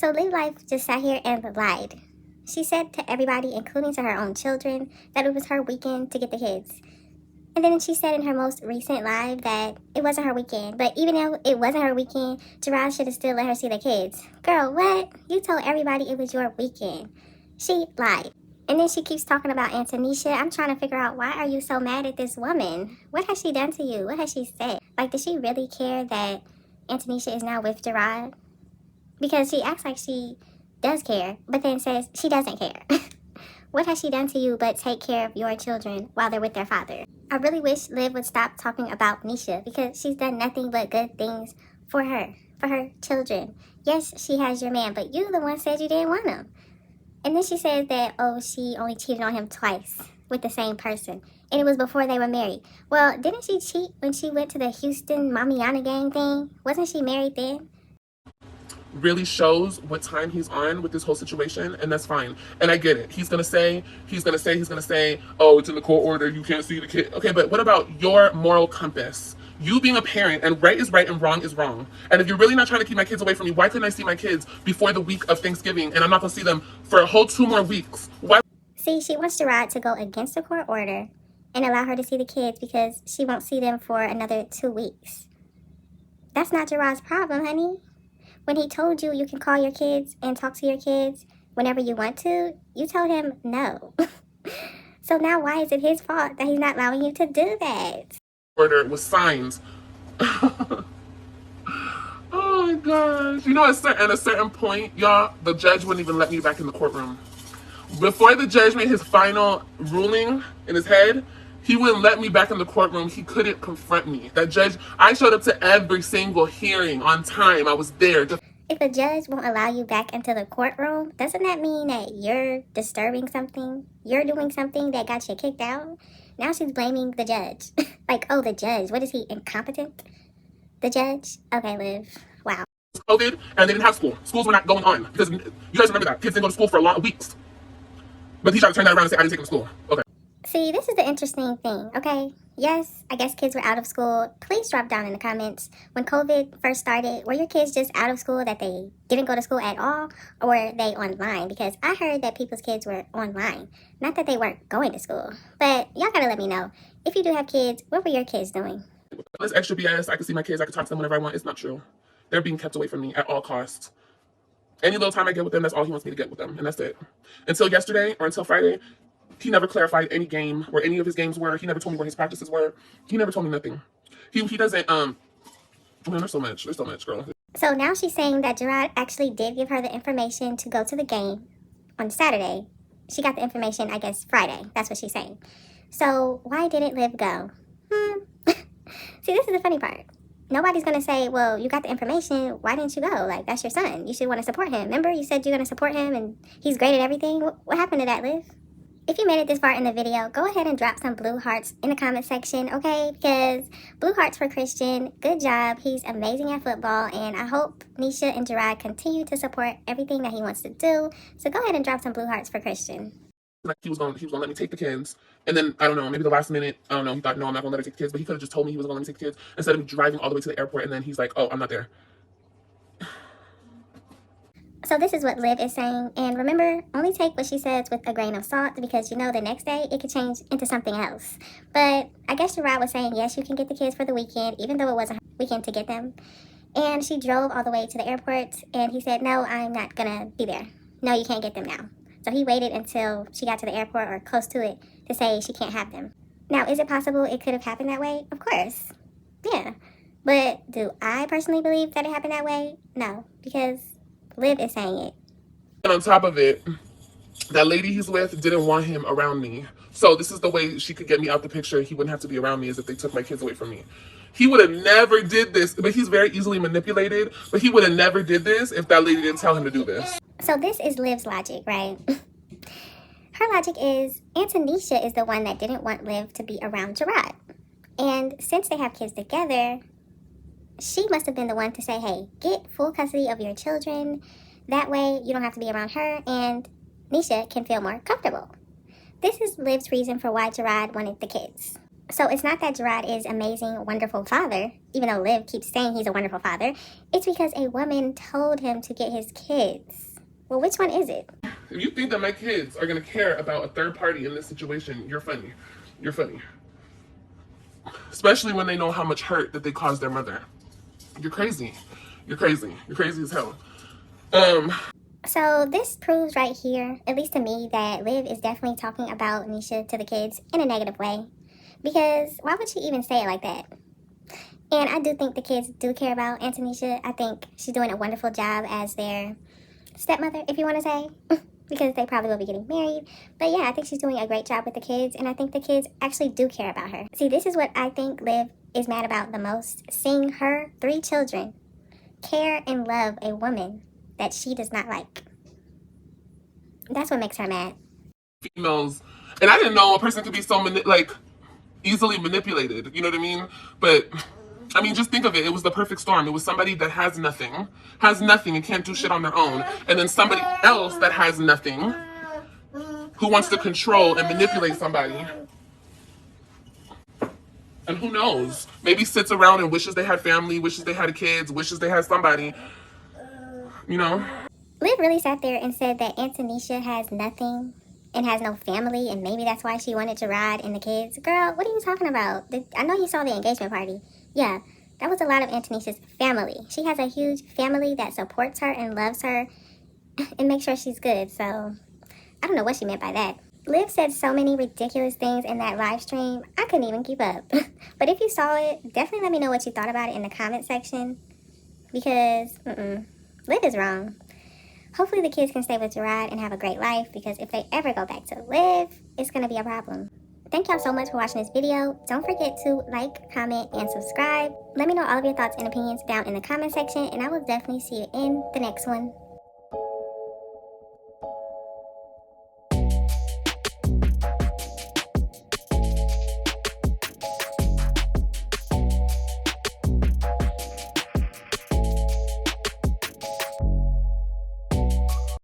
So Live Life just sat here and lied. She said to everybody, including to her own children, that it was her weekend to get the kids. And then she said in her most recent live that it wasn't her weekend. But even though it wasn't her weekend, Gerard should have still let her see the kids. Girl, what? You told everybody it was your weekend. She lied. And then she keeps talking about Antonisha. I'm trying to figure out, why are you so mad at this woman? What has she done to you? What has she said? Like, does she really care that Antonisha is now with Gerard? Because she acts like she does care, but then says she doesn't care. What has she done to you but take care of your children while they're with their father? I really wish Liv would stop talking about Nisha, because she's done nothing but good things for her children. Yes, she has your man, but you the one said you didn't want him. And then she says that, oh, she only cheated on him twice with the same person. And it was before they were married. Well, didn't she cheat when she went to the Houston Mamiana gang thing? Wasn't she married then? Really shows what time he's on with this whole situation, and that's fine. And I get it. He's gonna say, oh, it's in the court order, you can't see the kid. Okay, but what about your moral compass? You being a parent, and right is right and wrong is wrong. And if you're really not trying to keep my kids away from me, why couldn't I see my kids before the week of Thanksgiving, and I'm not gonna see them for a whole 2 more weeks? Why? See, she wants Gerard to go against the court order and allow her to see the kids because she won't see them for another 2 weeks. That's not Gerard's problem, honey. When he told you you can call your kids and talk to your kids whenever you want to, you told him no. So now why is it his fault that he's not allowing you to do that? Order was signed. Oh my gosh. You know, at a certain point, y'all, the judge wouldn't even let me back in the courtroom. Before the judge made his final ruling in his head, he wouldn't let me back in the courtroom. He couldn't confront me. That judge, I showed up to every single hearing on time. I was there. If a judge won't allow you back into the courtroom, doesn't that mean that you're disturbing something? You're doing something that got you kicked out? Now she's blaming the judge. Like, oh, the judge. What is he, incompetent? The judge? Okay, Liv. Wow. COVID, and they didn't have school. Schools were not going on. Because you guys remember that. Kids didn't go to school for a lot of weeks. But he tried to turn that around and say, I didn't take them to school. Okay. See, this is the interesting thing, okay? Yes, I guess kids were out of school. Please drop down in the comments. When COVID first started, were your kids just out of school, that they didn't go to school at all? Or were they online? Because I heard that people's kids were online. Not that they weren't going to school. But y'all gotta let me know. If you do have kids, what were your kids doing? This extra BS, I can see my kids, I can talk to them whenever I want. It's not true. They're being kept away from me at all costs. Any little time I get with them, that's all he wants me to get with them. And that's it. Until yesterday, or until Friday, he never clarified any game, where any of his games were. He never told me where his practices were. He never told me nothing. He doesn't, man, there's so much, girl. So now she's saying that Gerard actually did give her the information to go to the game on Saturday. She got the information, I guess, Friday. That's what she's saying. So why didn't Liv go? See, this is the funny part. Nobody's going to say, well, you got the information, why didn't you go? Like, that's your son. You should want to support him. Remember, you said you're going to support him and he's great at everything? What happened to that, Liv? If you made it this far in the video, go ahead and drop some blue hearts in the comment section, okay? Because blue hearts for Christian. Good job. He's amazing at football, and I hope Nisha and Gerard continue to support everything that he wants to do. So go ahead and drop some blue hearts for Christian. Like he was gonna let me take the kids, and then I don't know, maybe the last minute, I don't know, he thought, no, I'm not gonna let her take the kids, but he could have just told me he was gonna let me take the kids instead of me driving all the way to the airport, and then he's like, oh, I'm not there. So this is what Liv is saying, and remember, only take what she says with a grain of salt, because you know the next day it could change into something else. But I guess Gerard was saying, yes, you can get the kids for the weekend, even though it wasn't her weekend to get them. And she drove all the way to the airport, and he said, no, I'm not gonna be there. No, you can't get them now. So he waited until she got to the airport or close to it to say she can't have them. Now, is it possible it could have happened that way? Of course. Yeah. But do I personally believe that it happened that way? No, because Liv is saying it. And on top of it, that lady he's with didn't want him around me. So this is the way she could get me out the picture. He wouldn't have to be around me, is if they took my kids away from me. He would have never did this, but he's very easily manipulated. But he would have never did this if that lady didn't tell him to do this. So this is Liv's logic, right? Her logic is Antonisha is the one that didn't want Liv to be around Gerard. And since they have kids together, she must have been the one to say, hey, get full custody of your children. That way you don't have to be around her and Nisha can feel more comfortable. This is Liv's reason for why Gerard wanted the kids. So it's not that Gerard is amazing, wonderful father, even though Liv keeps saying he's a wonderful father. It's because a woman told him to get his kids. Well, which one is it? If you think that my kids are gonna care about a third party in this situation, you're funny. You're funny. Especially when they know how much hurt that they caused their mother. You're crazy. You're crazy. You're crazy as hell. So this proves right here, at least to me, that Liv is definitely talking about Nisha to the kids in a negative way. Because why would she even say it like that? And I do think the kids do care about Antonisha. I think she's doing a wonderful job as their stepmother, if you want to say, because they probably will be getting married. But yeah, I think she's doing a great job with the kids, and I think the kids actually do care about her. See, this is what I think Liv is mad about the most. Seeing her 3 children care and love a woman that she does not like. That's what makes her mad. Females, and I didn't know a person could be so easily manipulated. You know what I mean? But I mean, just think of it. It was the perfect storm. It was somebody that has nothing and can't do shit on their own, and then somebody else that has nothing who wants to control and manipulate somebody. And who knows? Maybe sits around and wishes they had family, wishes they had kids, wishes they had somebody. You know? Liv really sat there and said that Antonisha has nothing and has no family, and maybe that's why she wanted Gerard and the kids. Girl, what are you talking about? I know you saw the engagement party. Yeah, that was a lot of Antonisha's family. She has a huge family that supports her and loves her and makes sure she's good. So I don't know what she meant by that. Liv said so many ridiculous things in that live stream, I couldn't even keep up. But if you saw it, definitely let me know what you thought about it in the comment section, because Liv is wrong. Hopefully the kids can stay with Gerard and have a great life, because if they ever go back to Liv, it's going to be a problem. Thank y'all so much for watching this video. Don't forget to like, comment, and subscribe. Let me know all of your thoughts and opinions down in the comment section, and I will definitely see you in the next one.